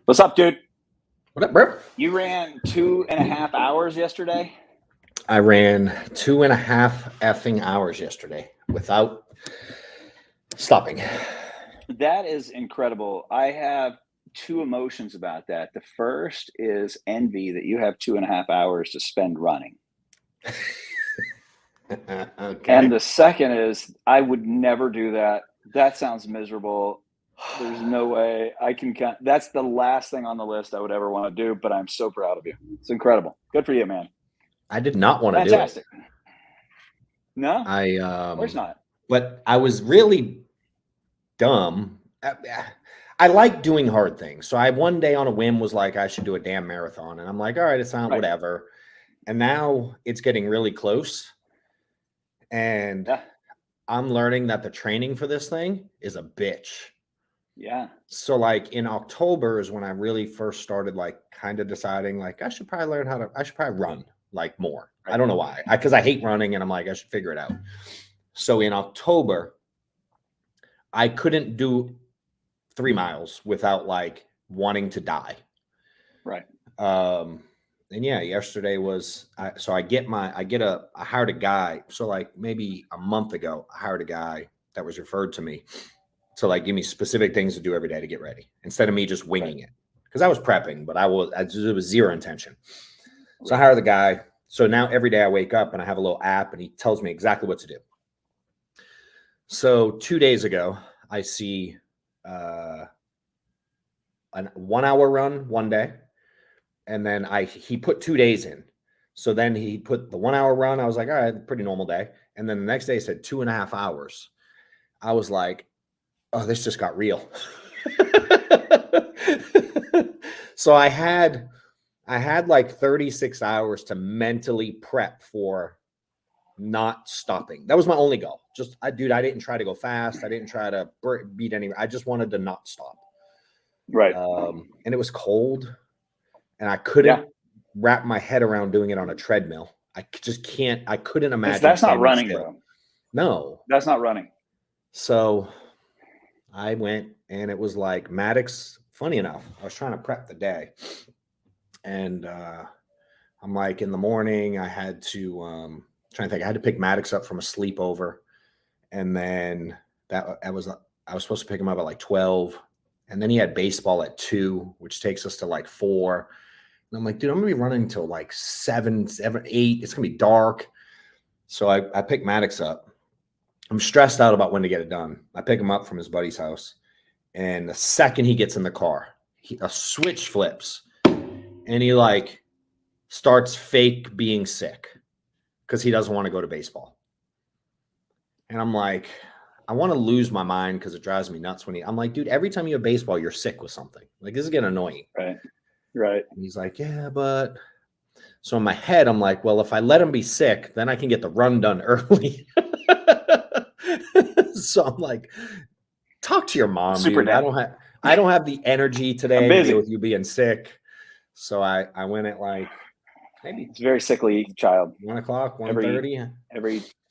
What's up, dude? What up, bro? You ran 2.5 hours yesterday? I ran 2.5 effing hours yesterday without stopping. That is incredible. I have two emotions about that. The first is envy that you have 2.5 hours to spend running. Okay. And the second is I would never do that. That sounds miserable. There's no way I can count. That's the last thing on the list I would ever want to do, but I'm so proud of you. It's incredible. Good for you, man. I did not want to do it. Fantastic. No? Of course not. But I was really dumb. I like doing hard things. So I one day on a whim was like, I should do a damn marathon. And I'm like, all right, it's not whatever. And now it's getting really close. And I'm learning that the training for this thing is a bitch. Yeah. So like in October is when I really first started like kind of deciding like I should probably run like more. Right. I don't know why. Because I hate running and I'm like, I should figure it out. So in October, I couldn't do 3 miles without like wanting to die. Right. And yeah, yesterday was I hired a guy. So like maybe a month ago, I hired a guy that was referred to me to like give me specific things to do every day to get ready instead of me just winging it. Because I was prepping, but it was zero intention. So I hired the guy. So now every day I wake up and I have a little app and he tells me exactly what to do. So 2 days ago, I see a 1 hour run one day. And then he put 2 days in. So then he put the 1 hour run. I was like, all right, pretty normal day. And then the next day he said 2.5 hours. I was like, oh, this just got real. So I had like 36 hours to mentally prep for not stopping. That was my only goal. I didn't try to go fast. I didn't try to beat any. I just wanted to not stop. Right. And it was cold. And I couldn't wrap my head around doing it on a treadmill. I just can't. I couldn't imagine. That's not running, bro. No. That's not running. So I went and it was like Maddox. Funny enough, I was trying to prep the day. And I'm like in the morning, I had to I had to pick Maddox up from a sleepover. And then I was supposed to pick him up at like 12. And then he had baseball at 2, which takes us to like 4. And I'm like, dude, I'm going to be running until like 7, 8. It's going to be dark. So I picked Maddox up. I'm stressed out about when to get it done. I pick him up from his buddy's house. And the second he gets in the car, a switch flips. And he like starts fake being sick because he doesn't want to go to baseball. And I'm like, I want to lose my mind because it drives me nuts I'm like, dude, every time you have baseball, you're sick with something. Like, this is getting annoying. Right. And he's like, yeah, but so in my head, I'm like, well, if I let him be sick, then I can get the run done early. So I'm like, talk to your mom, dude. I don't have the energy today to deal with you being sick. So I went at like maybe it's a very sickly child. 1 o'clock, 1:30.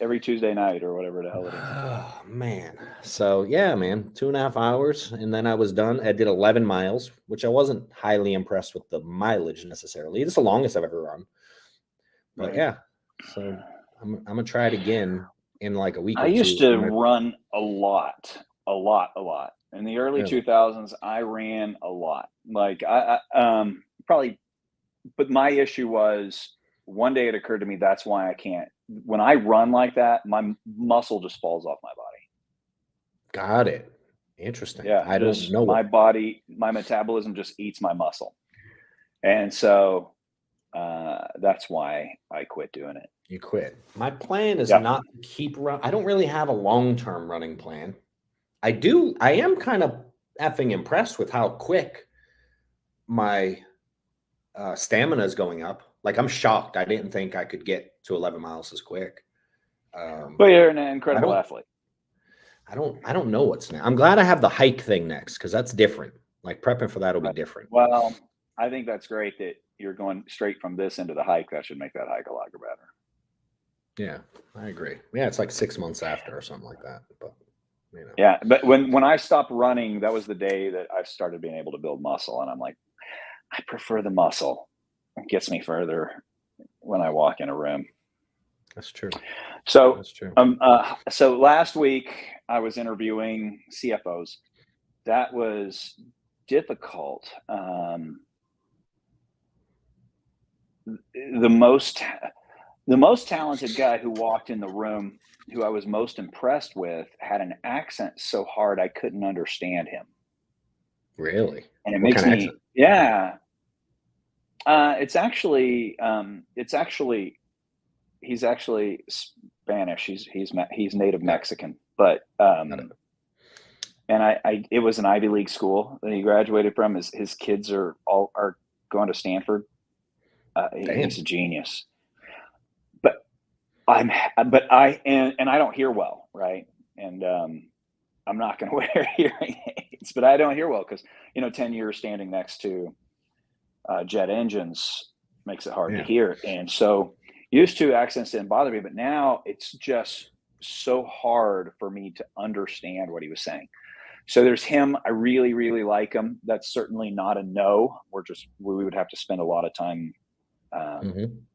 Every Tuesday night or whatever the hell it is. Oh man. So yeah, man, 2.5 hours. And then I was done. I did 11 miles, which I wasn't highly impressed with the mileage necessarily. It's the longest I've ever run. But yeah. So I'm gonna try it again in like a week. I used to run a lot. In the early 2000s, I ran a lot. Like I probably, but my issue was one day it occurred to me that's why I can't when I run like that, my muscle just falls off my body. Got it. Interesting. Yeah, I don't just know my what body, my metabolism just eats my muscle. And so that's why I quit doing it. you quit. My plan is Yeah. not to keep run. I don't really have a long-term running plan. I am kind of effing impressed with how quick my stamina is going up. Like, I'm shocked. I didn't think I could get to 11 miles as quick. Well, you're an incredible don't- athlete. I don't know what's next. I'm glad I have the hike thing next, because that's different. Like, prepping for that will be Right. different. Well, I think that's great that you're going straight from this into the hike. That should make that hike a lot better. Yeah, I agree. Yeah, it's like 6 months after or something like that. But Yeah, but when I stopped running, that was the day that I started being able to build muscle, and I'm like, I prefer the muscle. It gets me further when I walk in a room. that's true. So, That's true. so last week I was interviewing CFOs. That was difficult. The most talented guy who walked in the room, who I was most impressed with, had an accent so hard I couldn't understand him. Really? And it What makes kind of me, accent? yeah. It's actually he's actually Spanish. He's native Mexican, but Got it. and it was an Ivy League school that he graduated from. His kids are going to Stanford. Damn. He's a genius. But I don't hear well, right? And I'm not going to wear hearing aids, but I don't hear well because 10 years standing next to jet engines makes it hard to Yeah. hear. And so used to accents didn't bother me, but now it's just so hard for me to understand what he was saying. So there's him. I really, really like him. That's certainly not a no. We would have to spend a lot of time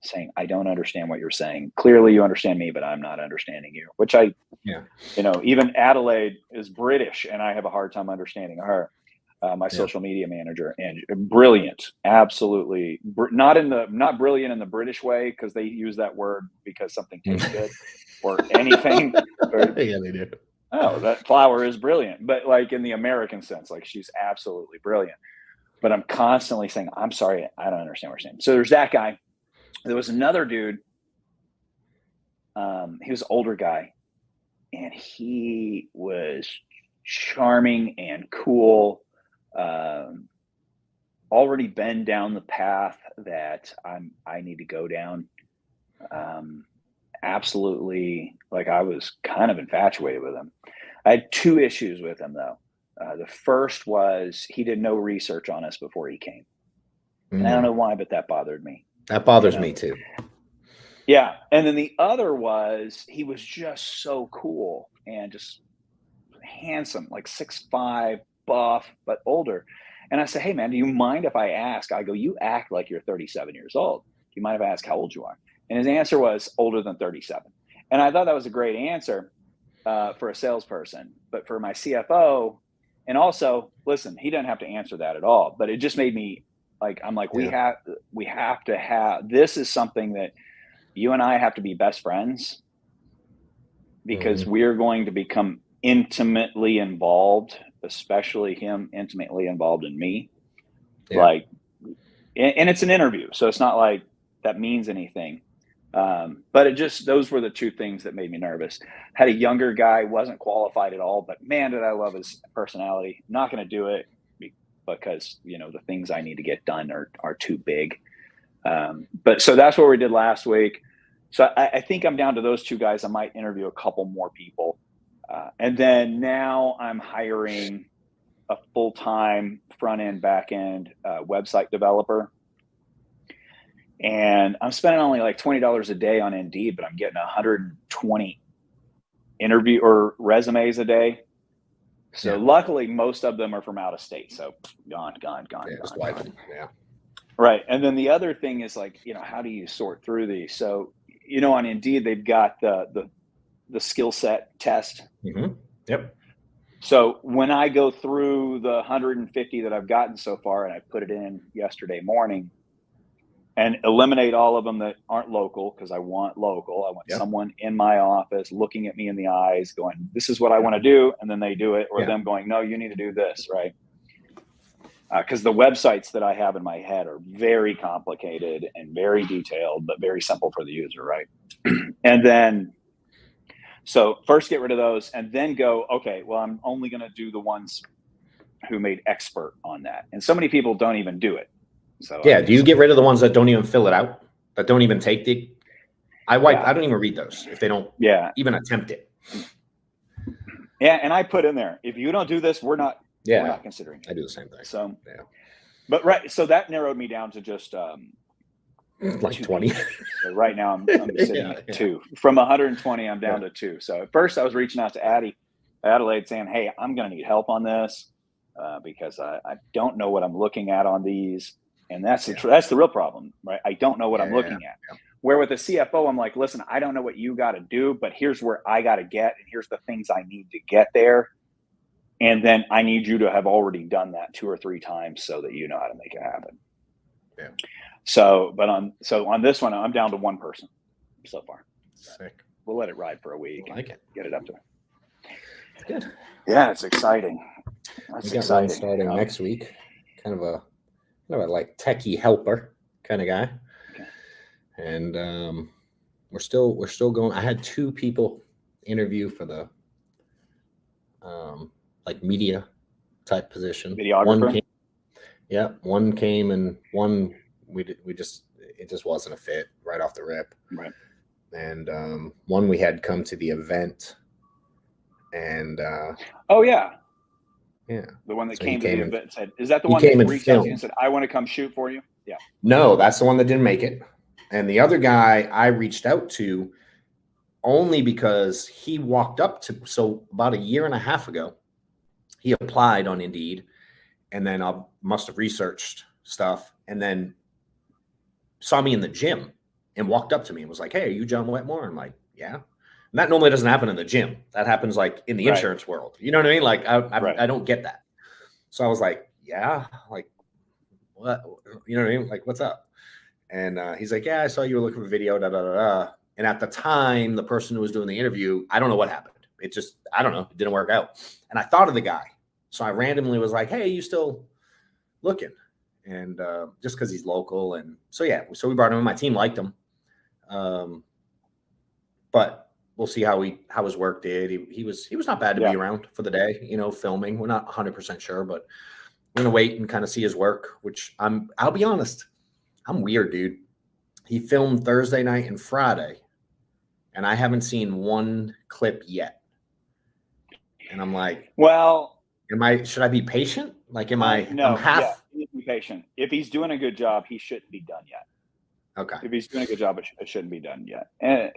saying, I don't understand what you're saying. Clearly you understand me, but I'm not understanding you, which even Adelaide is British and I have a hard time understanding her. My social media manager, and brilliant, absolutely not brilliant in the British way because they use that word because something tastes good or anything. Yeah, they do. Oh, that flower is brilliant, but like in the American sense, like she's absolutely brilliant. But I'm constantly saying, I'm sorry, I don't understand what you're saying. So there's that guy. There was another dude. He was an older guy, and he was charming and cool. Already been down the path that I need to go down. Absolutely, like I was kind of infatuated with him. I had two issues with him though. The first was he did no research on us before he came, and I don't know why, but that bothered me. That bothers me too. Yeah, and then the other was he was just so cool and just handsome, like 6'5", buff, but older. And I said, hey, man, do you mind if I ask? I go, you act like you're 37 years old. Do you mind if I ask how old you are? And his answer was older than 37. And I thought that was a great answer for a salesperson. But for my CFO, and also, listen, he doesn't have to answer that at all. But it just made me I'm like, we have to have, this is something that you and I have to be best friends because we're going to become intimately involved, especially him intimately involved in me. Yeah. And it's an interview, so it's not like that means anything. But those were the two things that made me nervous. Had a younger guy, wasn't qualified at all, but man, did I love his personality. I'm not going to do it because, the things I need to get done are too big. But so that's what we did last week. So I think I'm down to those two guys. I might interview a couple more people. And then now I'm hiring a full-time front-end, back-end website developer. And I'm spending only like $20 a day on Indeed, but I'm getting 120 interview or resumes a day. So luckily, most of them are from out of state. So gone. Yeah. Right. And then the other thing is how do you sort through these? So, on Indeed, they've got the skill set test. Mm-hmm. Yep. So when I go through the 150 that I've gotten so far, and I put it in yesterday morning, and eliminate all of them that aren't local, because I want local. I want someone in my office looking at me in the eyes going, this is what I want to do. And then they do it, or them going, no, you need to do this, right? Because the websites that I have in my head are very complicated and very detailed, but very simple for the user, right? And then, so first get rid of those, and then go, okay, well, I'm only going to do the ones who made expert on that. And so many people don't even do it. So yeah, do you get rid of the ones that don't even fill it out, that don't even take the? I don't even read those if they don't even attempt it. Yeah, and I put in there, if you don't do this, we're not considering it. I do the same thing. So but so that narrowed me down to just like 20. So right now I'm sitting at 2. From 120, I'm down to 2. So at first I was reaching out to Adelaide saying, hey, I'm going to need help on this because I don't know what I'm looking at on these. And that's the real problem, right? I don't know what I'm looking at. Yeah. Where with a CFO, I'm like, listen, I don't know what you got to do, but here's where I got to get, and here's the things I need to get there. And then I need you to have already done that 2 or 3 times so that you know how to make it happen. Yeah. So, but on this one, I'm down to 1 person so far. Sick. We'll let it ride for a week. I like it. Get it up to. Good. Yeah, it's exciting. That's exciting. Starting next week. Kind of a like techie helper kind of guy. Okay. And we're still going. I had 2 people interview for the like media type position. Videographer. One came and one it just wasn't a fit right off the rip. Right. And one we had come to the event, and the one that came to the event and said, is that the one that reached out to you and said, I want to come shoot for you? Yeah. No, that's the one that didn't make it. And the other guy I reached out to only because he walked up to, so about 1.5 years ago, he applied on Indeed, and then I must have researched stuff, and then saw me in the gym and walked up to me and was like, hey, are you John Wetmore? I'm like, yeah. And that normally doesn't happen in the gym. That happens like in the insurance world. You know what I mean? Like I don't get that. So I was like, yeah, like what? You know what I mean? Like, what's up? And he's like, yeah, I saw you were looking for video, da, da, da, da. And at the time, the person who was doing the interview, I don't know what happened. It just, I don't know. It didn't work out. And I thought of the guy. So I randomly was like, hey, you still looking? And just because he's local. And so, so we brought him in. My team liked him. But we'll see how his work did. He was not bad to be around for the day, filming. We're not 100% sure, but we're going to wait and kind of see his work, which I'll be honest. I'm weird, dude. He filmed Thursday night and Friday, and I haven't seen 1 clip yet. And I'm like, well, should I be patient? Like, no, I'm half. You need to be patient. If he's doing a good job, he shouldn't be done yet. Okay. If he's doing a good job, it shouldn't be done yet. And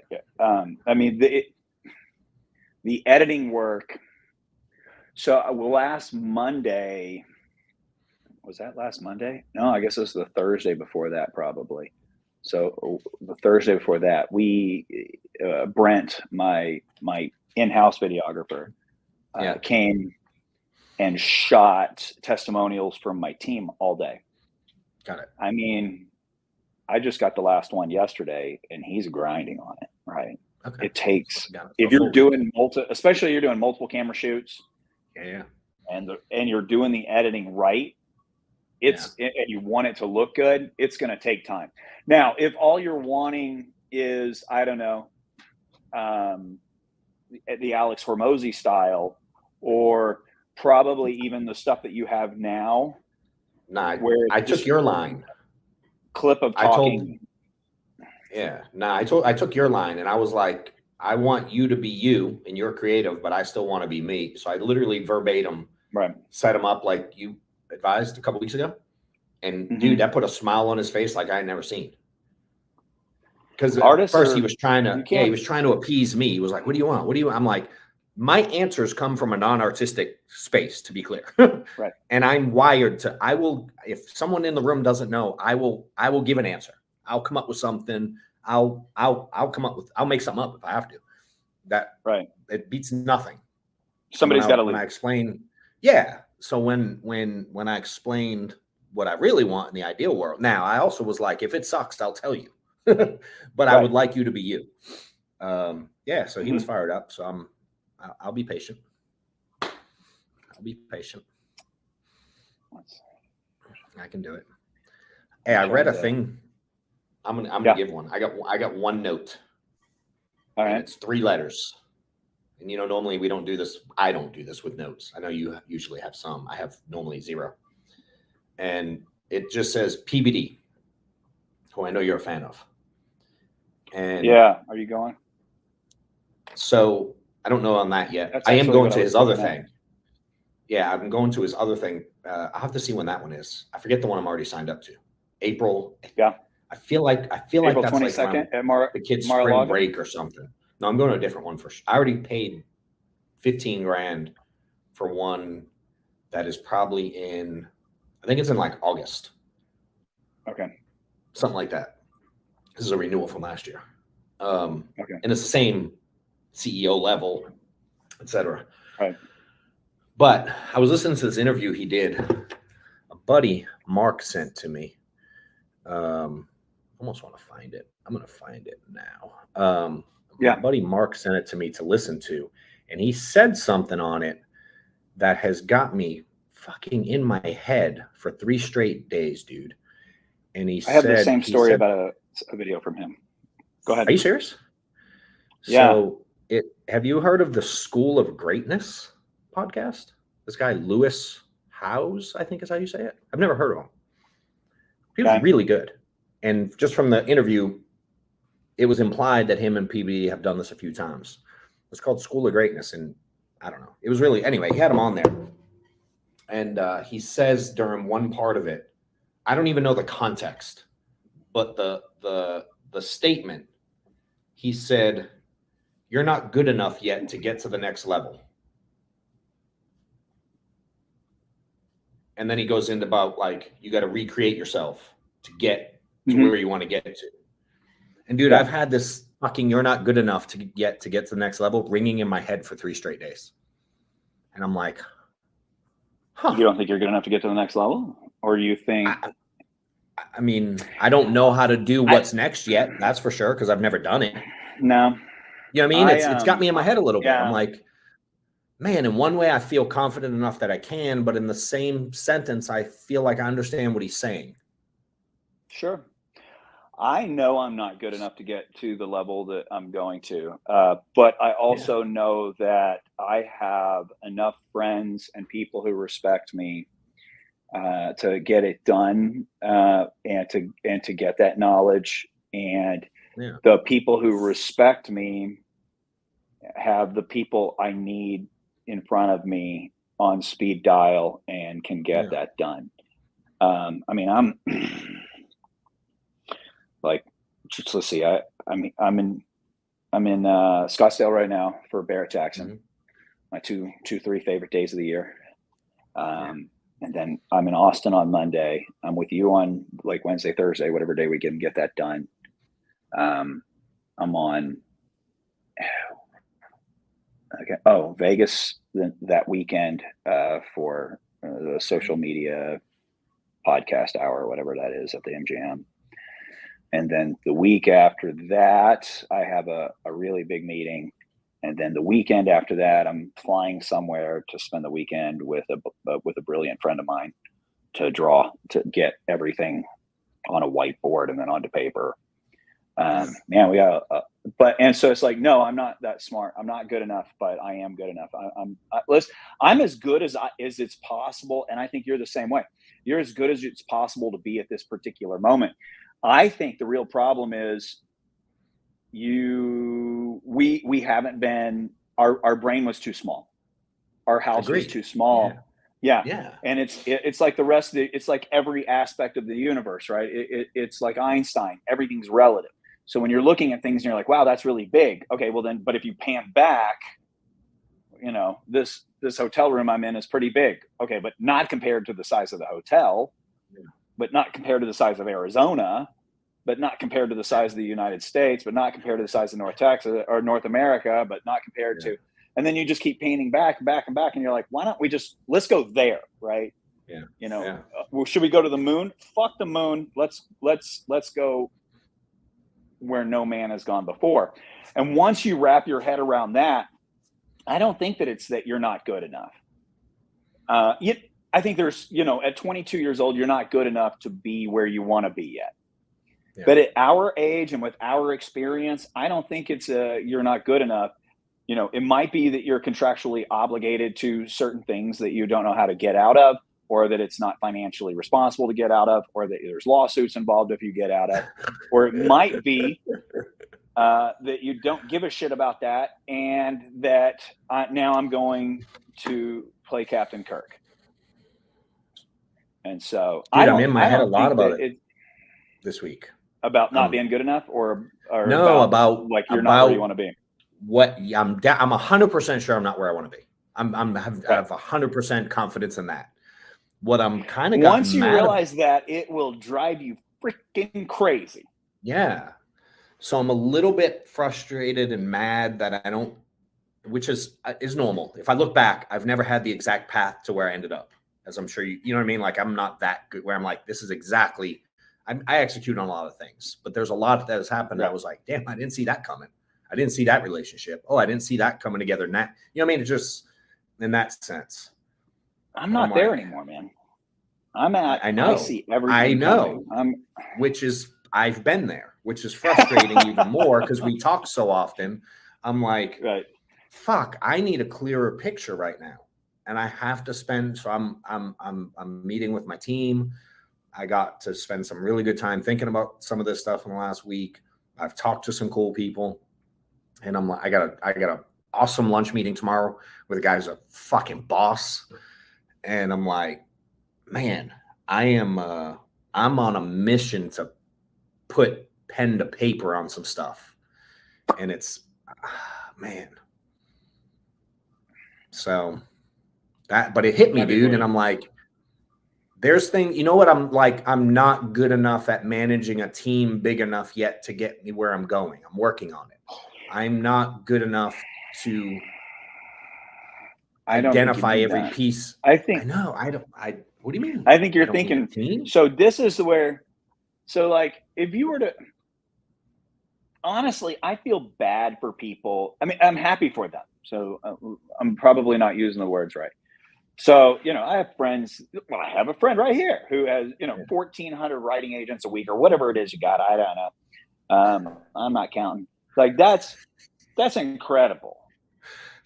I mean, the editing work. So last Monday, was that last Monday? No, I guess it was the Thursday before that, probably. So the Thursday before that, Brent, my in-house videographer, came and shot testimonials from my team all day. Got it. I mean, I just got the last one yesterday, and he's grinding on it. Right. Okay. It takes, if you're doing especially you're doing multiple camera shoots. Yeah. And you're doing the editing right. And you want it to look good, it's going to take time. Now, if all you're wanting is, I don't know, the Alex Hormozy style, or probably even the stuff that you have now. Nah, I took your line. Clip of talking. I took your line, and I was like, I want you to be you, and you're creative, but I still want to be me. So I literally verbatim set him up like you advised a couple weeks ago. And dude, that put a smile on his face like I had never seen. Because at first he was trying to appease me. He was like, what do you want? What do you want? I'm like, my answers come from a non-artistic space, to be clear. Right. And I'm wired to, if someone in the room doesn't know, I will give an answer. I'll come up with something. I'll make something up if I have to. It beats nothing. Somebody's got to leave. When I explain, yeah. So when I explained what I really want in the ideal world. Now, I also was like, if it sucks, I'll tell you, but I would like you to be you. Yeah. So he was fired up. So I'll be patient. I'll be patient. I can do it. Hey, I read a thing. I'm gonna give one. I got one note. All right. It's 3 letters. And normally we don't do this. I don't do this with notes. I know you usually have some. I have normally 0. And it just says PBD, who I know you're a fan of. And yeah, are you going? So I don't know on that yet. That's I am going what to I his was other looking at. thing. Yeah, I'm going to his other thing. I'll have to see when that one is. I forget the one I'm already signed up to. April. Yeah. I feel like April that's 22nd like at the kids' spring break or something. No, I'm going to a different one first. I already paid 15 grand for one that is probably in, I think it's in like August. Okay. Something like that. This is a renewal from last year. Okay. And it's the same CEO level, etc. Right. But I was listening to this interview he did. A buddy, Mark, sent to me. Almost want to find it. I'm going to find it now. My buddy Mark sent it to me to listen to, and he said something on it that has got me fucking in my head for 3 straight days, dude. And I have the same story about a video from him. Go ahead. Are you serious? Yeah. So have you heard of the School of Greatness podcast? This guy, Lewis Howes, I think is how you say it. I've never heard of him. He was really good. And just from the interview, it was implied that him and PB have done this a few times. It's called School of Greatness. And I don't know. It was really, anyway, he had him on there. And he says during one part of it, I don't even know the context, but the statement, he said, "You're not good enough yet to get to the next level." And then he goes into about like, you got to recreate yourself to get to where you want to get to. And dude, I've had this fucking "you're not good enough to get to the next level" ringing in my head for 3 straight days. And I'm like, You don't think you're good enough to get to the next level? Or you think... I mean, I don't know how to do what's next yet. That's for sure, because I've never done it. No. You know what I mean? It's got me in my head a little bit. I'm like, man, in one way I feel confident enough that I can, but in the same sentence, I feel like I understand what he's saying. Sure. I know I'm not good enough to get to the level that I'm going to, but I also know that I have enough friends and people who respect me to get it done and to get that knowledge. And the people who respect me have the people I need in front of me on speed dial and can get that done. I mean, I'm like, let's see. I'm in Scottsdale right now for Barrett Jackson. My 3 favorite days of the year. And then I'm in Austin on Monday. I'm with you on like Wednesday, Thursday, whatever day we can get that done. I'm on Vegas that weekend for the social media podcast hour, whatever that is, at the MGM. And then the week after that, I have a really big meeting. And then the weekend after that, I'm flying somewhere to spend the weekend with a brilliant friend of mine to get everything on a whiteboard and then onto paper. Man, we got and so it's like, no, I'm not that smart. I'm not good enough, but I am good enough. I'm as good as it's possible. And I think you're the same way. You're as good as it's possible to be at this particular moment. I think the real problem is we haven't been, our brain was too small. Our house was too small. Yeah. And it's like the rest of it's like every aspect of the universe, right? It's like Einstein, everything's relative. So when you're looking at things and you're like, wow, that's really big. Okay, well then, but if you pan back, this hotel room I'm in is pretty big. Okay, but not compared to the size of the hotel, but not compared to the size of Arizona, but not compared to the size of the United States, but not compared to the size of North Texas or North America, but not compared to, and then you just keep painting back and back and back. And you're like, why not let's go there. Right. Yeah. You know, Yeah. well, should we go to the moon? Fuck the moon. Let's go where no man has gone before. And once you wrap your head around that, I don't think that it's that you're not good enough. I think there's, at 22 years old, you're not good enough to be where you want to be yet. Yeah. But at our age and with our experience, I don't think it's you're not good enough. It might be that you're contractually obligated to certain things that you don't know how to get out of, or that it's not financially responsible to get out of, or that there's lawsuits involved if you get out of, or it might be that you don't give a shit about that, and that now I'm going to play Captain Kirk. And so Dude, I'm I in my head a don't lot think about that it this week. about not being good enough, or No, about like you're not where you want to be. What I'm 100% sure I'm not where I want to be. I have 100% confidence in that. What I'm kind of Once gotten you mad realize that, it will drive you freaking crazy. Yeah. So I'm a little bit frustrated and mad that I don't, which is normal. If I look back, I've never had the exact path to where I ended up, as I'm sure you know what I mean? Like, I'm not that good where I'm like, this is exactly, I execute on a lot of things, but there's a lot that has happened. Right. I was like, damn, I didn't see that coming. I didn't see that relationship. Oh, I didn't see that coming together. And that, you know what I mean? It's just in that sense. I'm not there anymore, man. I see everything. I know. Which is, I've been there, which is frustrating even more because we talk so often. I'm like, right. Fuck, I need a clearer picture right now. And I have to spend, so I'm meeting with my team. I got to spend some really good time thinking about some of this stuff in the last week. I've talked to some cool people, and I'm like, I got a awesome lunch meeting tomorrow with a guy who's a fucking boss. And I'm like, man, I'm on a mission to put pen to paper on some stuff. And it's, man. So that, but it hit me, dude. And I'm like, there's things, you know what? I'm like, I'm not good enough at managing a team big enough yet to get me where I'm going. I'm working on it. I'm not good enough to identify every piece. I think, I know. What do you mean? I think you're thinking, so this is where, so like, if you were to, honestly, I feel bad for people. I mean, I'm happy for them. So I'm probably not using the words right. So, I have friends. Well, I have a friend right here who has, 1,400 writing agents a week or whatever it is you got. I don't know. I'm not counting. Like, that's incredible.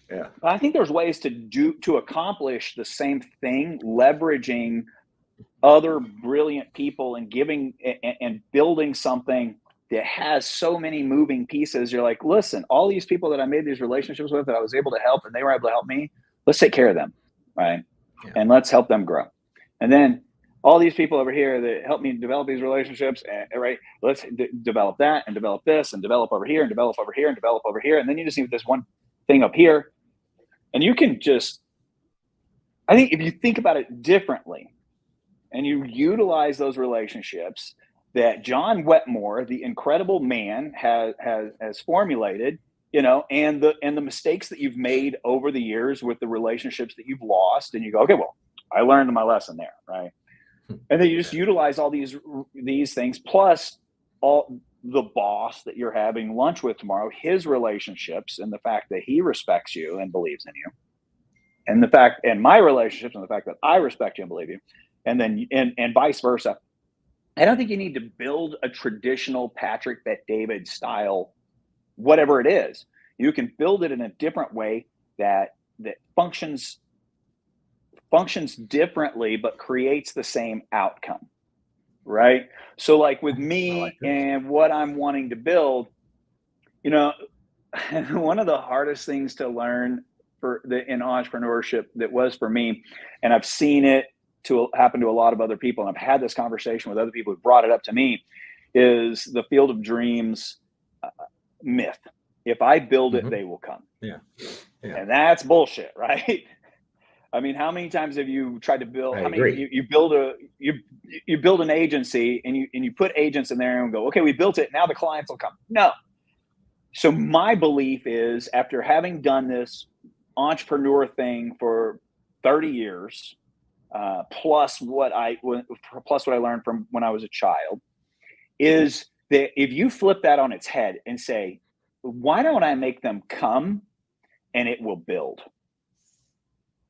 Yeah. But I think there's ways to accomplish the same thing, leveraging other brilliant people and giving and building something that has so many moving pieces. You're like, listen, all these people that I made these relationships with that I was able to help and they were able to help me, let's take care of them. Right. Yeah. And let's help them grow. And then all these people over here that help me develop these relationships, right? Let's develop that and develop this and develop over here and develop over here and develop over here. And then you just need this one thing up here. And you can just, I think if you think about it differently and you utilize those relationships that John Wetmore, the incredible man, has formulated, and the mistakes that you've made over the years with the relationships that you've lost, and you go, okay, well, I learned my lesson there, right? And then you just utilize all these things, plus all the boss that you're having lunch with tomorrow, his relationships, and the fact that he respects you and believes in you, and my relationships, and the fact that I respect you and believe you, and then and vice versa. I don't think you need to build a traditional Patrick Bet-David style, whatever it is. You can build it in a different way that functions differently, but creates the same outcome, right? So like with me and what I'm wanting to build, one of the hardest things to learn in entrepreneurship that was for me, and I've seen it happen to a lot of other people, and I've had this conversation with other people who brought it up to me, is the field of dreams myth. If I build it, they will come. Yeah. And that's bullshit, right? I mean, how many times have you tried to build? You build an agency and you put agents in there and go, okay, we built it. Now the clients will come. No. So my belief is, after having done this entrepreneur thing for 30 years, plus what I learned from when I was a child, is that if you flip that on its head and say, why don't I make them come and it will build?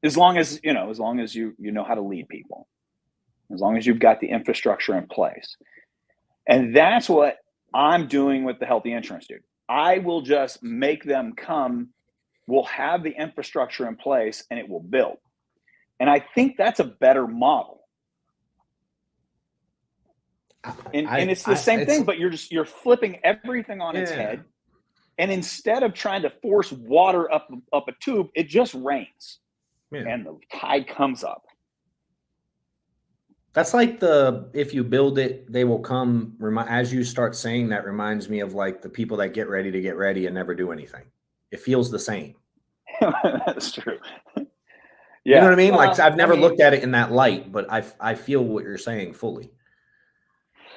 As long as you know how to lead people, as long as you've got the infrastructure in place. And that's what I'm doing with the healthy insurance dude. I will just make them come. We'll have the infrastructure in place and it will build. And I think that's a better model. And it's the same thing, but you're flipping everything on its head. And instead of trying to force water up a tube, it just rains. And the tide comes up. That's like if you build it, they will come. As you start saying that, reminds me of like the people that get ready and never do anything. It feels the same. That's true. Yeah. You know what I mean? Well, I've never looked at it in that light, but I feel what you're saying fully.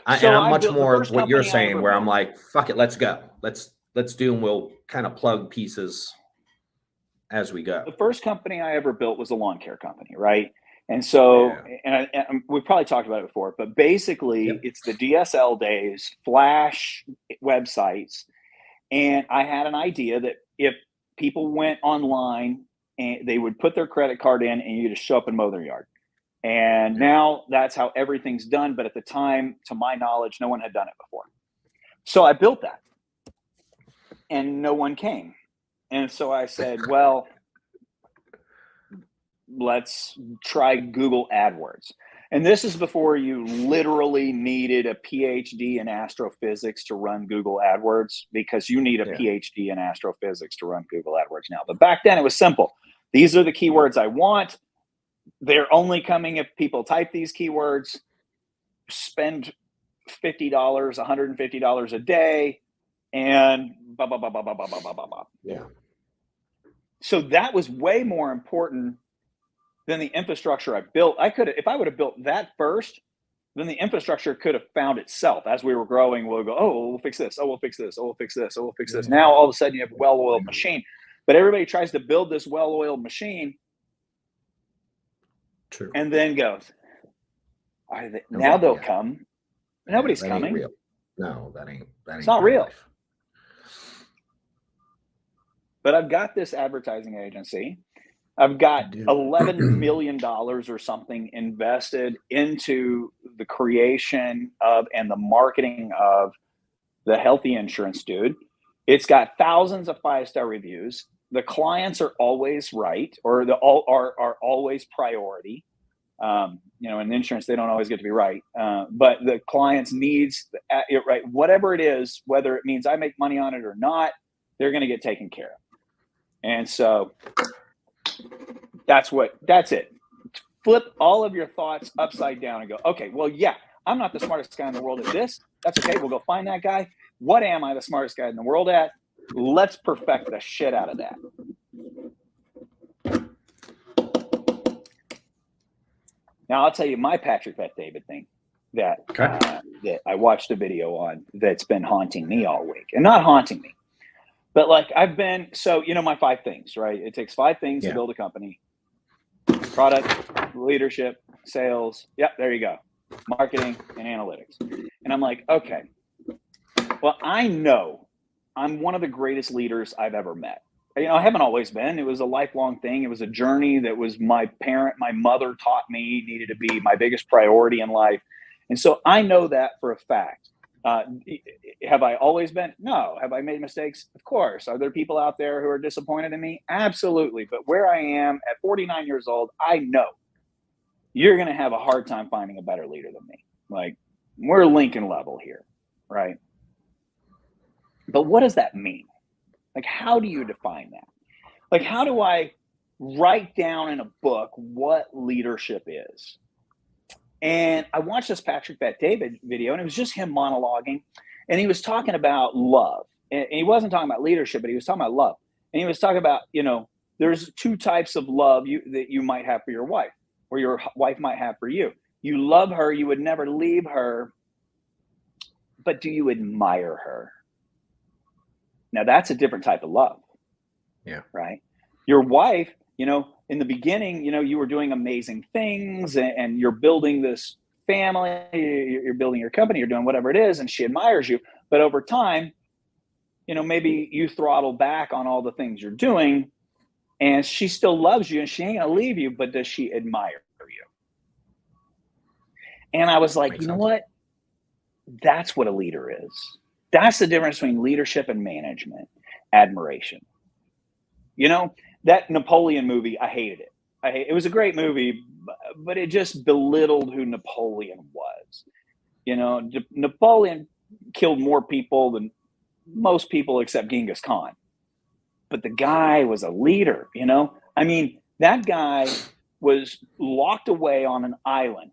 And I'm much more what you're saying, where I'm like, fuck it, let's go. Let's do, and we'll kind of plug pieces as we go. The first company I ever built was a lawn care company, right? And so, and we've probably talked about it before, but basically it's the DSL days, flash websites. And I had an idea that if people went online and they would put their credit card in and you just show up and mow their yard. And now that's how everything's done. But at the time, to my knowledge, no one had done it before. So I built that and no one came. And so I said, well, let's try Google AdWords. And this is before you literally needed a PhD in astrophysics to run Google AdWords, because you need a PhD in astrophysics to run Google AdWords now. But back then it was simple. These are the keywords I want. They're only coming if people type these keywords. Spend $50, $150 a day, and blah, blah, blah, blah, blah, blah, blah, blah, blah. Yeah. So that was way more important than the infrastructure I built. If I would have built that first, then the infrastructure could have found itself. As we were growing, we'll go, oh, we'll fix this. Oh, we'll fix this. Oh, we'll fix this. Oh, we'll fix this. Now, all of a sudden, you have a well-oiled machine. But everybody tries to build this well-oiled machine. True. And then goes, now they'll come. Nobody's coming. Real. No, that ain't it's not real. Life. But I've got this advertising agency. I've got $11 million or something invested into the creation of and the marketing of the healthy insurance dude. It's got thousands of 5-star reviews. The clients are always right, or are always priority. In insurance, they don't always get to be right. But the client's needs, right, whatever it is, whether it means I make money on it or not, they're going to get taken care of. And so that's it. Flip all of your thoughts upside down and go, okay, well, yeah, I'm not the smartest guy in the world at this. That's okay. We'll go find that guy. What am I the smartest guy in the world at? Let's perfect the shit out of that. Now, I'll tell you my Patrick Bet-David thing that I watched a video on that's been haunting me all week. And not haunting me, but like my 5 things, right? It takes 5 things to build a company: product, leadership, sales. Yep, there you go. Marketing and analytics. And I'm like, okay, well, I know I'm one of the greatest leaders I've ever met. I haven't always been. It was a lifelong thing. It was a journey that was my mother taught me needed to be my biggest priority in life. And so I know that for a fact. Have I always been? No. Have I made mistakes? Of course. Are there people out there who are disappointed in me? Absolutely. But where I am at 49 years old, I know you're going to have a hard time finding a better leader than me. Like, we're Lincoln level here, right? But what does that mean? Like, how do you define that? Like, how do I write down in a book what leadership is? And I watched this Patrick Bet-David video, and it was just him monologuing. And he was talking about love. And he wasn't talking about leadership, but he was talking about love. And he was talking about, there's 2 types of love that you might have for your wife, or your wife might have for you. You love her. You would never leave her. But do you admire her? Now, that's a different type of love. Yeah. Right. Your wife, in the beginning, you were doing amazing things, and you're building this family, you're building your company, you're doing whatever it is, and she admires you. But over time, maybe you throttle back on all the things you're doing, and she still loves you and she ain't gonna leave you, but does she admire you? And I was like, Makes you know sense. what? That's what a leader is. That's the difference between leadership and management. Admiration. That Napoleon movie, I hated it. It was a great movie, but it just belittled who Napoleon was. Napoleon killed more people than most people except Genghis Khan. But the guy was a leader, I mean, that guy was locked away on an island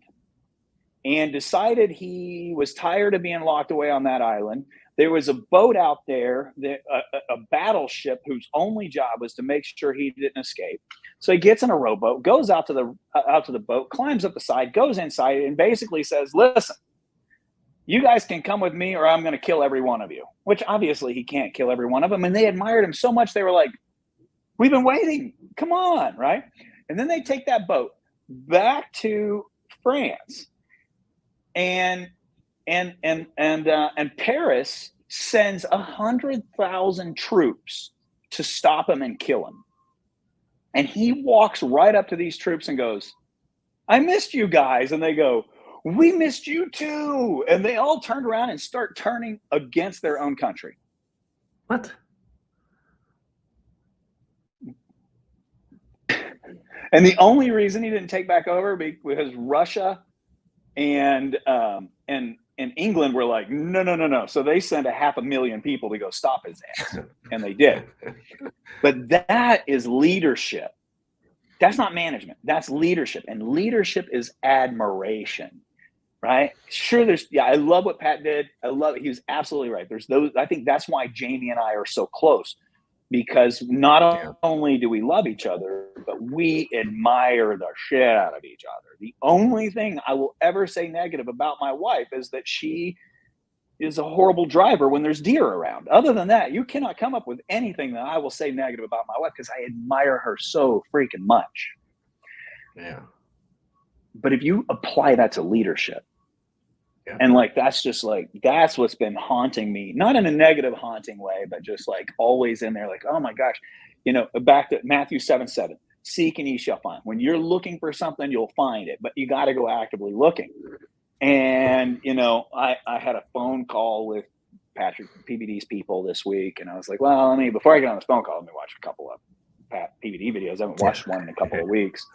and decided he was tired of being locked away on that island. There was a boat out there, a battleship whose only job was to make sure he didn't escape. So he gets in a rowboat, goes out to the boat, climbs up the side, goes inside, and basically says, "Listen, you guys can come with me or I'm going to kill every one of you," which obviously he can't kill every one of them. And they admired him so much. They were like, "We've been waiting. Come on." Right. And then they take that boat back to France, and Paris sends 100,000 troops to stop him and kill him. And he walks right up to these troops and goes, "I missed you guys." And they go, "We missed you too." And they all turned around and start turning against their own country. What? And the only reason he didn't take back over because Russia and England were like, no. So they sent 500,000 people to go stop his ass, and they did. But that is leadership. That's not management. That's leadership, and leadership is admiration, right? Sure, I love what Pat did. I love it. He was absolutely right. There's those. I think that's why Jamie and I are so close, because not only do we love each other, but we admire the shit out of each other. The only thing I will ever say negative about my wife is that she is a horrible driver when there's deer around. Other than that, you cannot come up with anything that I will say negative about my wife, because I admire her so freaking much. Yeah. But if you apply that to leadership, and that's what's been haunting me, not in a negative haunting way, but just always in there, oh my gosh, back to Matthew 7:7, seek and ye shall find. When you're looking for something, you'll find it, but you got to go actively looking. And, I had a phone call with Patrick, PBD's people this week. And I was like, well, before I get on this phone call, let me watch a couple of PBD videos. I haven't watched one in a couple of weeks.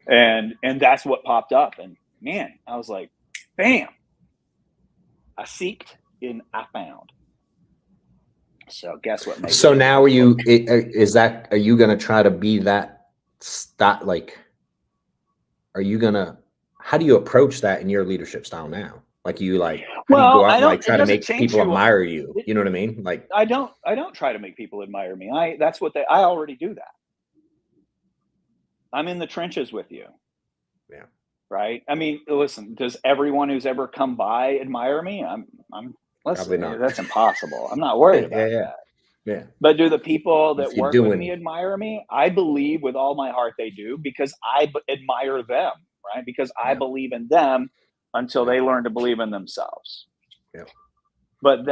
And that's what popped up. And man, I was like, bam. I seeked and I found. So guess what? So now are you going to try to be that how do you approach that in your leadership style now? How do you go out and try to make people admire you? You know what I mean? I don't try to make people admire me. I already do that. I'm in the trenches with you. Yeah. Right. Listen, does everyone who's ever come by admire me? Probably not. That's impossible. I'm not worried about that. Yeah. But do the people that work with me admire me? I believe with all my heart they do, because I admire them, right? Because I believe in them until they learn to believe in themselves. Yeah. But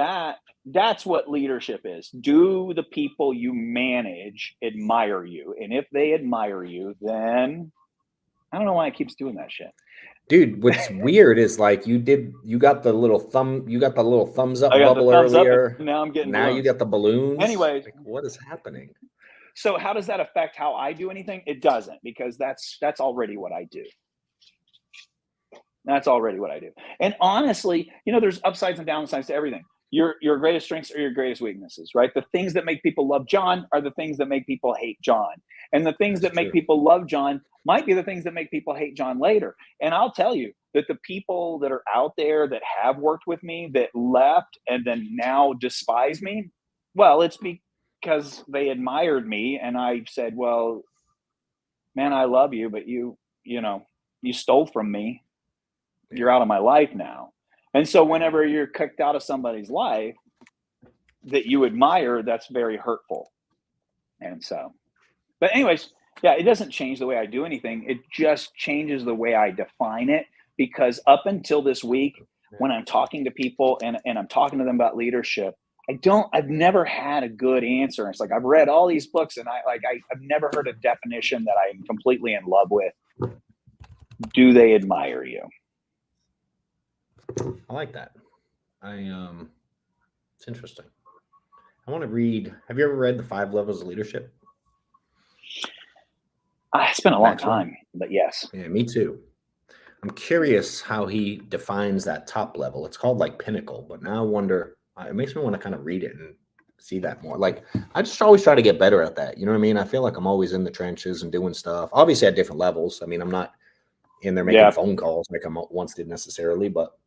that's what leadership is. Do the people you manage admire you? And if they admire you, then I don't know why it keeps doing that shit. Dude, what's weird is you got the little thumbs up bubble earlier. Now I'm getting balloons. Now you got the balloons. Anyways, what is happening? So how does that affect how I do anything? It doesn't, because that's already what I do. That's already what I do. And honestly, there's upsides and downsides to everything. Your greatest strengths are your greatest weaknesses, right? The things that make people love John are the things that make people hate John. And the things that make people love John might be the things that make people hate John later. And I'll tell you that the people that are out there that have worked with me that left and then now despise me, well, it's because they admired me. And I said, well, man, I love you, but you stole from me. You're out of my life now. And so whenever you're kicked out of somebody's life that you admire, that's very hurtful. And so, but anyways, Yeah, it doesn't change the way I do anything. It just changes the way I define it, because up until this week, when I'm talking to people and I'm talking to them about leadership, I've never had a good answer. It's like I've read all these books and I've never heard a definition that I'm completely in love with. Do they admire you? I like that. It's interesting. I want to read. Have you ever read The 5 Levels of Leadership? It's been a long Maxwell? time, but yes. Yeah, me too. I'm curious how he defines that top level. It's called like pinnacle, but now I wonder, it makes me want to kind of read it and see that more. Like, I just always try to get better at that. You know what I mean? I feel like I'm always in the trenches and doing stuff, obviously at different levels. I mean, I'm not in there making phone calls like I once did necessarily, but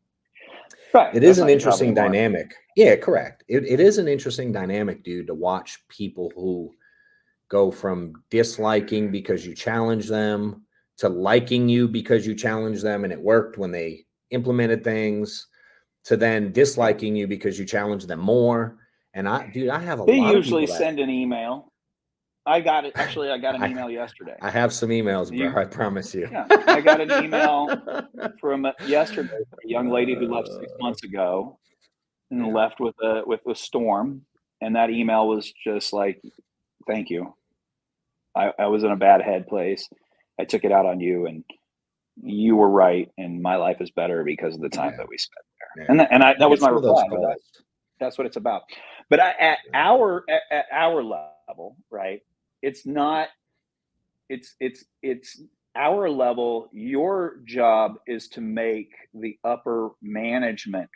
it is an interesting dynamic. Yeah, correct. It is an interesting dynamic, dude, to watch people who go from disliking because you challenge them to liking you because you challenge them and it worked when they implemented things, to then disliking you because you challenge them more. And I have a lot of people. They usually send an email. I got it. Actually, I got an email yesterday. I have some emails, bro. I promise you. Yeah, I got an email from yesterday from a young lady who left 6 months ago and left with a storm. And that email was just like, thank you. I was in a bad head place. I took it out on you, and you were right, and my life is better because of the time that we spent there. Yeah. That was my reply. That's what it's about. But at our level, right? It's not. It's our level. Your job is to make the upper management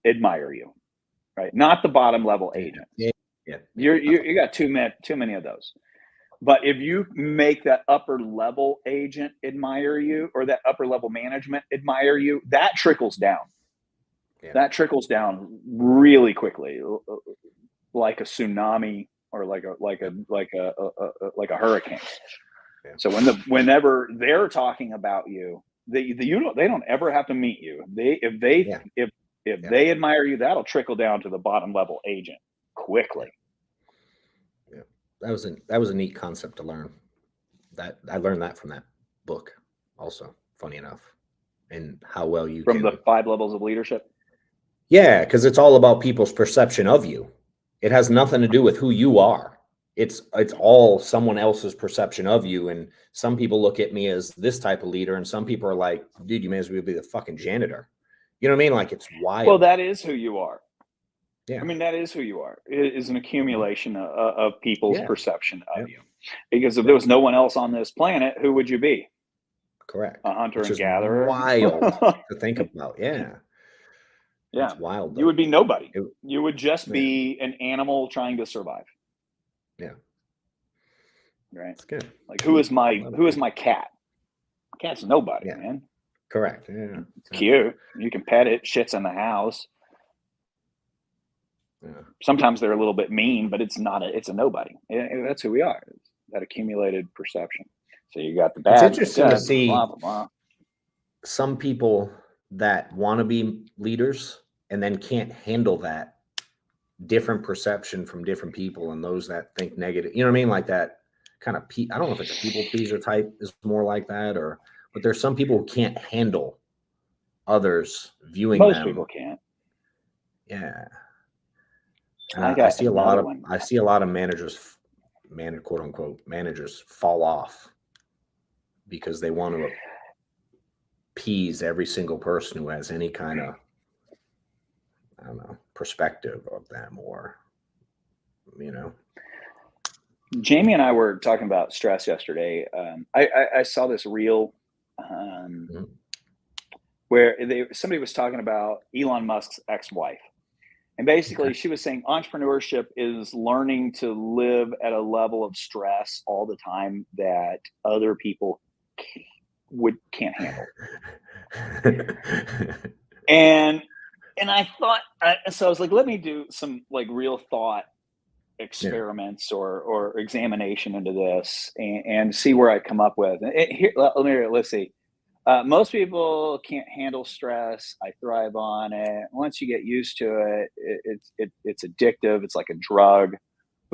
admire you, right? Not the bottom level agent. Yeah. You got too many of those. But if you make that upper level agent admire you, or that upper level management admire you, that trickles down. Yeah. That trickles down really quickly, like a tsunami or like a hurricane. Yeah. So whenever they're talking about you, they don't ever have to meet you. If they admire you, that'll trickle down to the bottom level agent quickly. Yeah. That was a neat concept to learn. That I learned that from that book also, funny enough. And how well you from the 5 levels of leadership. Yeah, because it's all about people's perception of you. It has nothing to do with who you are. It's all someone else's perception of you. And some people look at me as this type of leader, and some people are like, dude, you may as well be the fucking janitor. You know what I mean? Like, it's wild. Well, that is who you are. Yeah. I mean, that is who you are. It is an accumulation of people's perception of you. Because if there was no one else on this planet, who would you be? Correct. A hunter and gatherer. Wild to think about. Yeah. Yeah. It's wild. Though. You would be nobody. You would just be an animal trying to survive. Yeah. Right. That's good. Like, who is my cat? Cat's nobody, man. Correct. Yeah. It's cute. You can pet it. Shit's in the house. Yeah. Sometimes they're a little bit mean, but it's a nobody. That's who we are. It's that accumulated perception. So you got the bad. It's interesting to see some people that want to be leaders and then can't handle that different perception from different people, and those that think negative. You know what I mean? Like that kind of I don't know if it's a people pleaser type is more like that, but there's some people who can't handle others viewing them. Most people can't. Yeah. I see a lot of managers, quote unquote managers, fall off because they want to appease every single person who has any kind of, I don't know, perspective of them, or, you know. Jamie and I were talking about stress yesterday. I saw this reel where somebody was talking about Elon Musk's ex-wife. And basically, she was saying entrepreneurship is learning to live at a level of stress all the time that other people can't handle. and I thought, so I was like, let me do some like real thought experiments or examination into this and see where I come up with. Let's see. Most people can't handle stress. I thrive on it. Once you get used to it, it's addictive. It's like a drug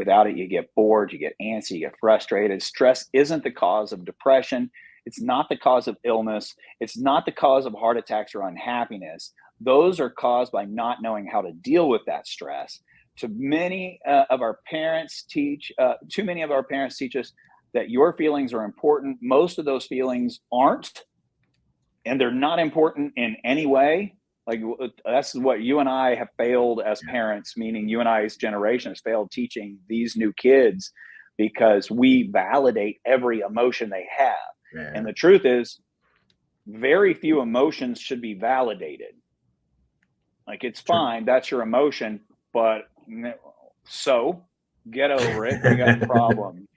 Without it, you get bored, you get antsy, you get frustrated. Stress isn't the cause of depression. It's not the cause of illness. It's not the cause of heart attacks or unhappiness. Those are caused by not knowing how to deal with that stress. Too many of our parents teach us that your feelings are important. Most of those feelings aren't, and they're not important in any way. Like, that's what you and I have failed as parents, meaning you and I's generation has failed teaching these new kids, because we validate every emotion they have. Yeah. And the truth is, very few emotions should be validated. Like, it's fine, that's your emotion, but so get over it. You got a problem.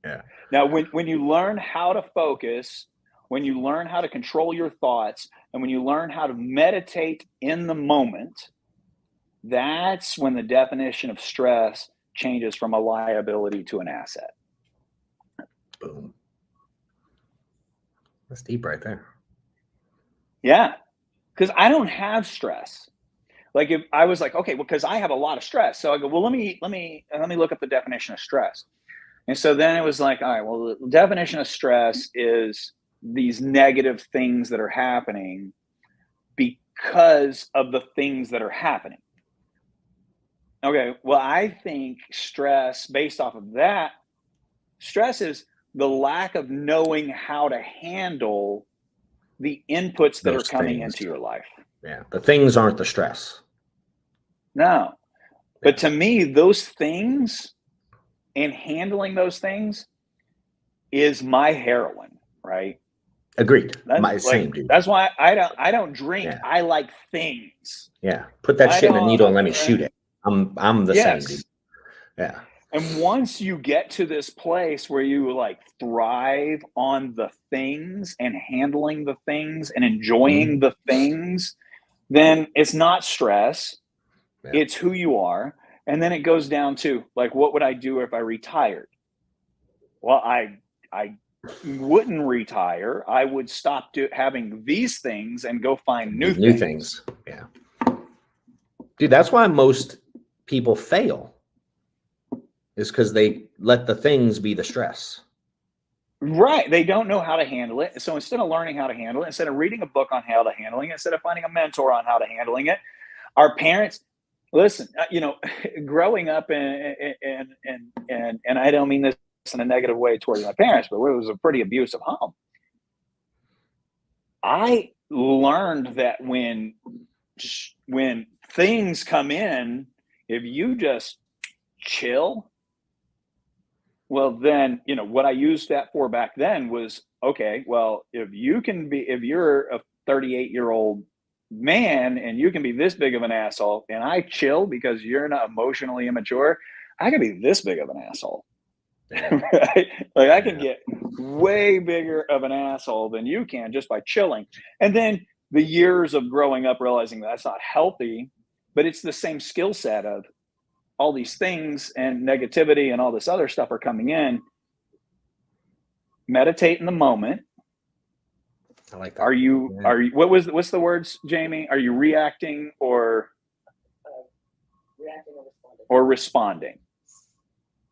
Yeah. Now, when you learn how to focus, when you learn how to control your thoughts, and when you learn how to meditate in the moment, that's when the definition of stress changes from a liability to an asset. Boom. That's deep right there. Yeah, because I don't have stress. Like, if I was like, okay, well, because I have a lot of stress, so I go, well, let me look up the definition of stress. And so then it was like, all right, well, the definition of stress is these negative things that are happening because of the things that are happening. Okay, well, I think stress, based off of that, stress is the lack of knowing how to handle the inputs that are coming into your life. Yeah, the things aren't the stress. No. But to me, those things and handling those things is my heroin, right? Agreed. Same, dude. That's why I don't drink. Yeah. I like things. Yeah. Put that shit in a needle and let me shoot it. I'm the same, dude. Yeah. And once you get to this place where you like thrive on the things and handling the things and enjoying the things, then it's not stress. Yeah. It's who you are. And then it goes down to, like, what would I do if I retired? Well, I wouldn't retire. I would stop having these things and go find new things. Yeah. Dude, that's why most people fail, is because they let the things be the stress. Right. They don't know how to handle it. So instead of learning how to handle it, instead of reading a book on how to handling it, instead of finding a mentor on how to handling it, our parents, listen, growing up and I don't mean this in a negative way towards my parents, but it was a pretty abusive home. I learned that when things come in, if you just chill, well, then, what I used that for back then was, okay, well, if you're a 38-year-old man and you can be this big of an asshole, and I chill because you're not emotionally immature, I can be this big of an asshole. Right? Like, I can get way bigger of an asshole than you can just by chilling. And then the years of growing up realizing that's not healthy, but it's the same skill set of all these things and negativity and all this other stuff are coming in. Meditate in the moment. I like that. What's the words, Jamie? Are you reacting or responding?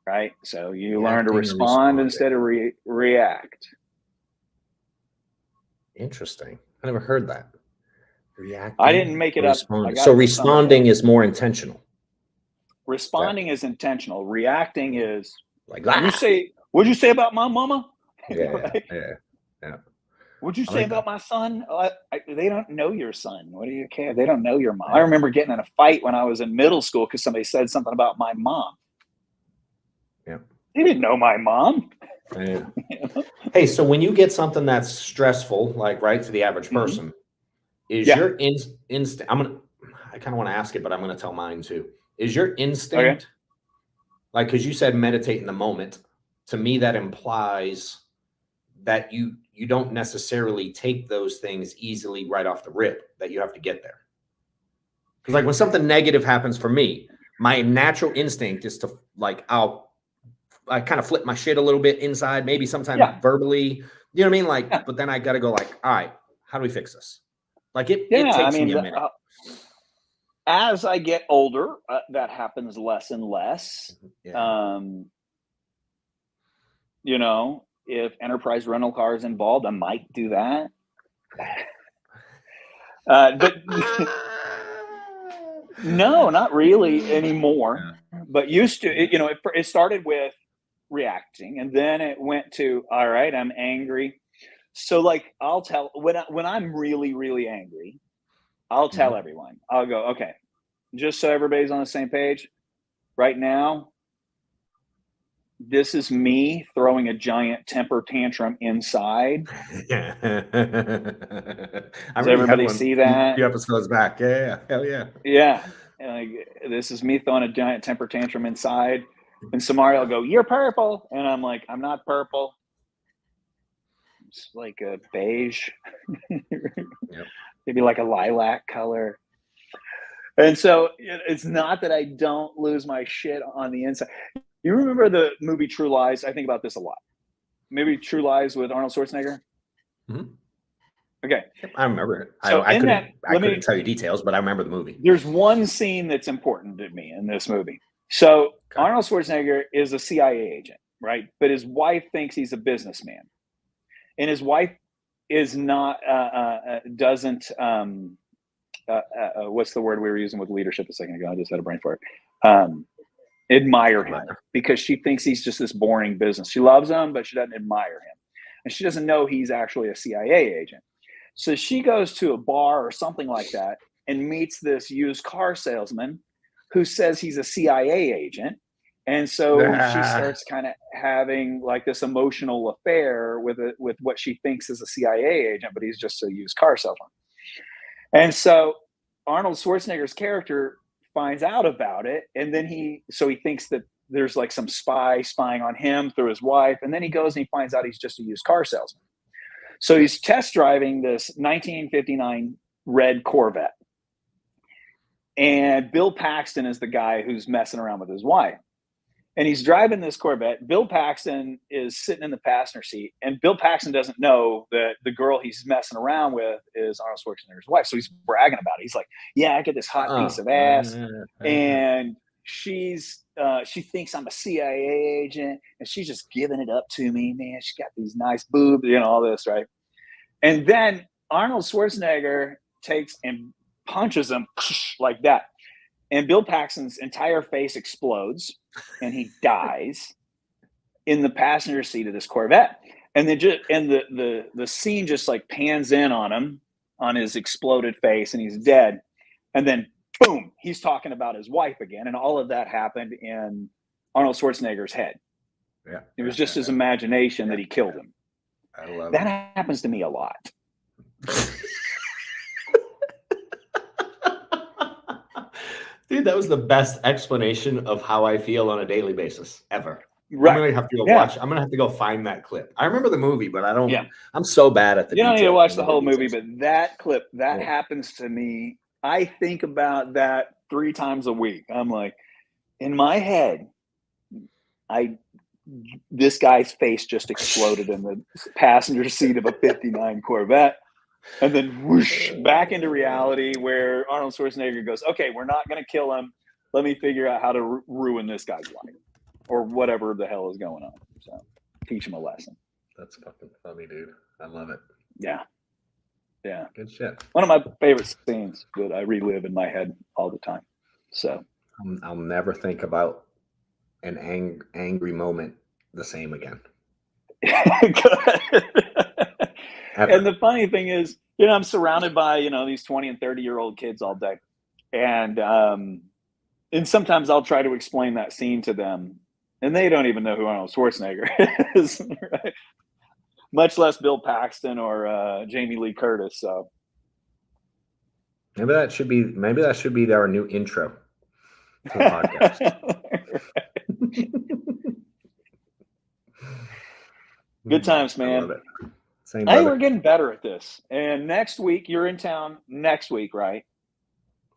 Right? So you learn to respond instead of react. Interesting. I never heard that. Reacting. I didn't make it up. So responding is more intentional. Responding is intentional. Reacting is like, what'd you say about my mama? Yeah. Right? Yeah. What'd you say about my son? They don't know your son. What do you care? They don't know your mom. I remember getting in a fight when I was in middle school because somebody said something about my mom. Yeah. They didn't know my mom. Yeah. Hey, so when you get something that's stressful, like, right, to the average person, is your instinct, I kind of want to ask it, but I'm going to tell mine too. Is your instinct, like, because you said meditate in the moment, to me that implies that you don't necessarily take those things easily right off the rip, that you have to get there. Because, like, when something negative happens for me, my natural instinct is to, like, I kind of flip my shit a little bit inside, maybe sometimes verbally, you know what I mean? Like, but then I got to go, like, all right, how do we fix this? Like, it takes me a minute. as I get older, that happens less and less. Yeah. You know, if Enterprise rental car is involved, I might do that. But no, not really anymore. But used to, it started with reacting, and then it went to, all right, I'm angry. So like, I'll tell when I'm really, really angry, I'll tell Mhm. everyone. I'll go, okay, just so everybody's on the same page. Right now, this is me throwing a giant temper tantrum inside. Yeah. I Does remember you had everybody one see a that? few episodes back. Yeah, yeah, hell yeah. Yeah. Like, this is me throwing a giant temper tantrum inside. And Samari will Yeah. go, "You're purple." And I'm like, "I'm not purple. It's like a beige, Yep. maybe like a lilac color." And so it's not that I don't lose my shit on the inside. You remember the movie True Lies? I think about this a lot. Maybe True Lies with Arnold Schwarzenegger. Mhm. Okay. Yep, I remember it. So I in that, couldn't tell you details, but I remember the movie. there's one scene that's important to me in this movie. So Okay. Arnold Schwarzenegger is a CIA agent, right? But his wife thinks he's a businessman, and his wife is not doesn't what's the word we were using with leadership a second ago? I just had a brain fart. Admire him Admire. because she thinks he's just this boring business. She loves him, but she doesn't admire him, and she doesn't know he's actually a CIA agent. So she goes to a bar or something like that and meets this used car salesman who says he's a CIA agent. And so she Ah. starts kind of having like this emotional affair with what she thinks is a CIA agent, but he's just a used car salesman. And so Arnold Schwarzenegger's character finds out about it, and then he thinks that there's like some spy spying on him through his wife, and then he goes and he finds out he's just a used car salesman. So he's test driving this 1959 red Corvette. And Bill Paxton is the guy who's messing around with his wife. And he's driving this Corvette. Bill Paxton is sitting in the passenger seat. And Bill Paxton doesn't know that the girl he's messing around with is Arnold Schwarzenegger's wife. So he's bragging about it. He's like, yeah, I get this hot piece Oh. of ass. And she thinks I'm a CIA agent. And she's just giving it up to me, man. She got these nice boobs, all this, right? And then Arnold Schwarzenegger takes and punches him like that. And Bill Paxton's entire face explodes and he dies in the passenger seat of this Corvette. And then the scene just like pans in on him, on his exploded face, and he's dead. And then boom, he's talking about his wife again. And all of that happened in Arnold Schwarzenegger's head. Yeah. It was just his imagination that he killed him. I love That it. happens to me a lot. Dude, that was the best explanation of how I feel on a daily basis ever. Right. I'm gonna have to go Yeah. watch. I'm gonna have to go find that clip. I remember the movie, but I don't. Yeah. I'm so bad at the You don't need to details. watch the whole movie, but that clip, that Yeah. happens to me. I think about that 3 times a week. I'm like, in my head, this guy's face just exploded in the passenger seat of a 59 Corvette. And then whoosh, back into reality where Arnold Schwarzenegger goes, okay, we're not going to kill him. Let me figure out how to ruin this guy's life or whatever the hell is going on. So teach him a lesson. That's fucking funny, dude. I love it. Yeah. Yeah. Good shit. One of my favorite scenes that I relive in my head all the time. So I'll never think about an angry moment the same again. And the funny thing is, I'm surrounded by, these 20 and 30-year-old kids all day. And sometimes I'll try to explain that scene to them and they don't even know who Arnold Schwarzenegger is, right? Much less Bill Paxton or Jamie Lee Curtis. So maybe that should be our new intro to the podcast. Good times, man. I love it. Same, hey, we're getting better at this. And next week, you're in town next week, right?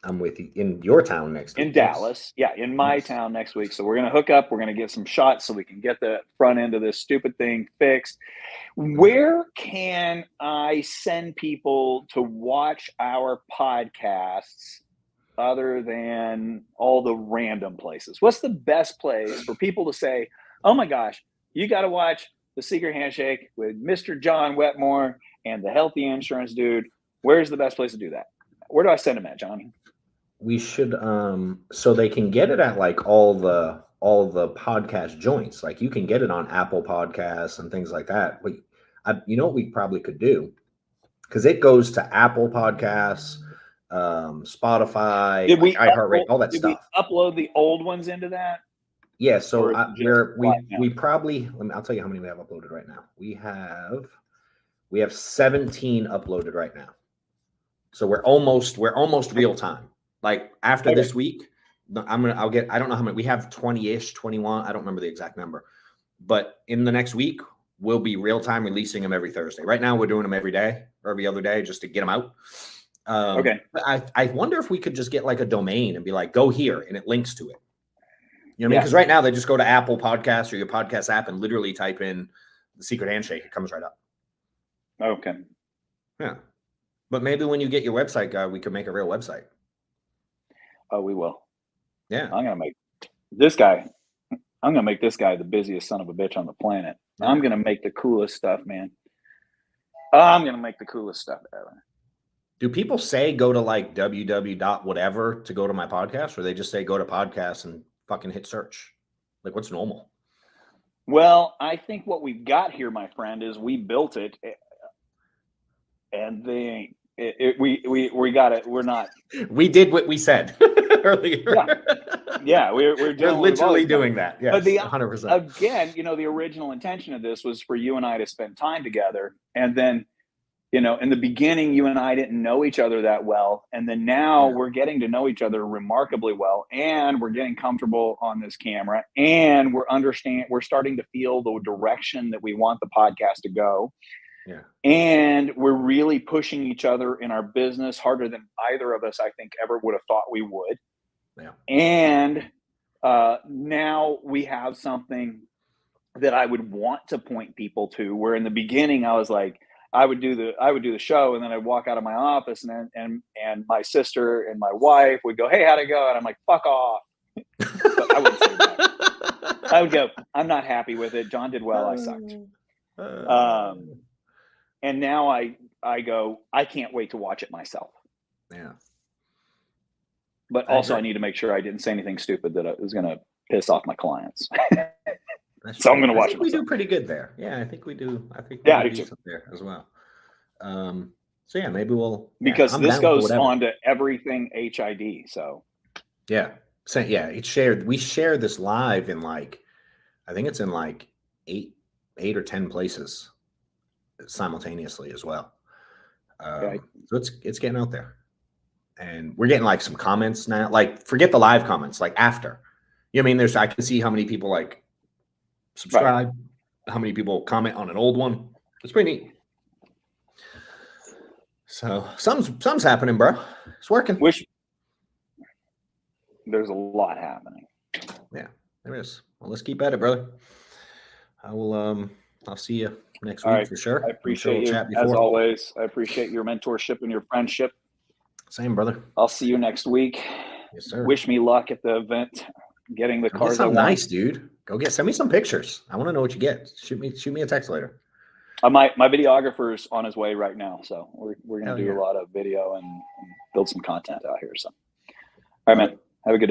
I'm with you in your town next week. In Dallas. Yeah, in my town next week. So we're going to hook up. We're going to get some shots so we can get the front end of this stupid thing fixed. Where can I send people to watch our podcasts other than all the random places? What's the best place for people to say, oh my gosh, you got to watch The Secret Handshake with Mr. John Wetmore and the healthy insurance dude? Where's the best place to do that? Where do I send them at, Johnny? We should so they can get it at like all the podcast joints. Like you can get it on Apple Podcasts and things like that. But you know what we probably could do? Because it goes to Apple Podcasts, Spotify, Did we iHeartRadio, all that did stuff. we upload the old ones into that? Yeah, so Or we probably I'll tell you how many we have uploaded right now. We have 17 uploaded right now. So we're almost real time. Like after this week, I don't know how many we have, 20-ish, 21. I don't remember the exact number. But in the next week, we'll be real time releasing them every Thursday. Right now, we're doing them every day or every other day just to get them out. Okay. I wonder if we could just get like a domain and be like, go here, and it links to it. You know what I mean? Because right now they just go to Apple Podcasts or your podcast app and literally type in The Secret Handshake. It comes right up. Okay. Yeah. But maybe when you get your website guy, we could make a real website. Oh, we will. Yeah. I'm gonna make this guy the busiest son of a bitch on the planet. Yeah. I'm gonna make the coolest stuff, man. I'm gonna make the coolest stuff ever. Do people say go to like www. whatever to go to my podcast, or they just say go to podcast and fucking hit search? Like what's normal? Well, I think what we've got here, my friend, is we built it, and we got it. We're not. We did what we said earlier. Yeah, we're literally doing that. Yes, but 100%. Again, the original intention of this was for you and I to spend time together, and then, in the beginning, you and I didn't know each other that well, and then now we're getting to know each other remarkably well, and we're getting comfortable on this camera, and we're starting to feel the direction that we want the podcast to go. Yeah. And we're really pushing each other in our business harder than either of us, I think, ever would have thought we would. Yeah. And now we have something that I would want to point people to, where in the beginning I was like, I would do the show, and then I'd walk out of my office, and my sister and my wife would go, "Hey, how'd it go?" And I'm like, "Fuck off." But I wouldn't say that. I would go, "I'm not happy with it. John did well. I sucked." And now I go, I can't wait to watch it myself. Yeah. But also I need to make sure I didn't say anything stupid that was going to piss off my clients. So I'm going to watch it. We do pretty good there. Yeah, I think we do. I think we do decent there as well. So yeah, maybe we'll, because this goes on to everything HID. So yeah. So yeah, it's shared. We share this live in I think it's in 8 or 10 places simultaneously as well. So it's getting out there, and we're getting some comments now. Forget the live comments, after. You know what I mean? I can see how many people subscribe, how many people comment on an old one. It's pretty neat. So something's happening, bro. It's working. There's a lot happening. Yeah, there is. Well, let's keep at it, brother. I'll see you next week for sure. I appreciate you as always. I appreciate your mentorship and your friendship. Same, brother. I'll see you next week. Yes, sir. Wish me luck at the event. Getting the cars. Get nice, dude. Send me some pictures. I want to know what you get. Shoot me a text later. My videographer's on his way right now, so we're gonna do a lot of video and build some content out here. So, all right, man. Have a good day.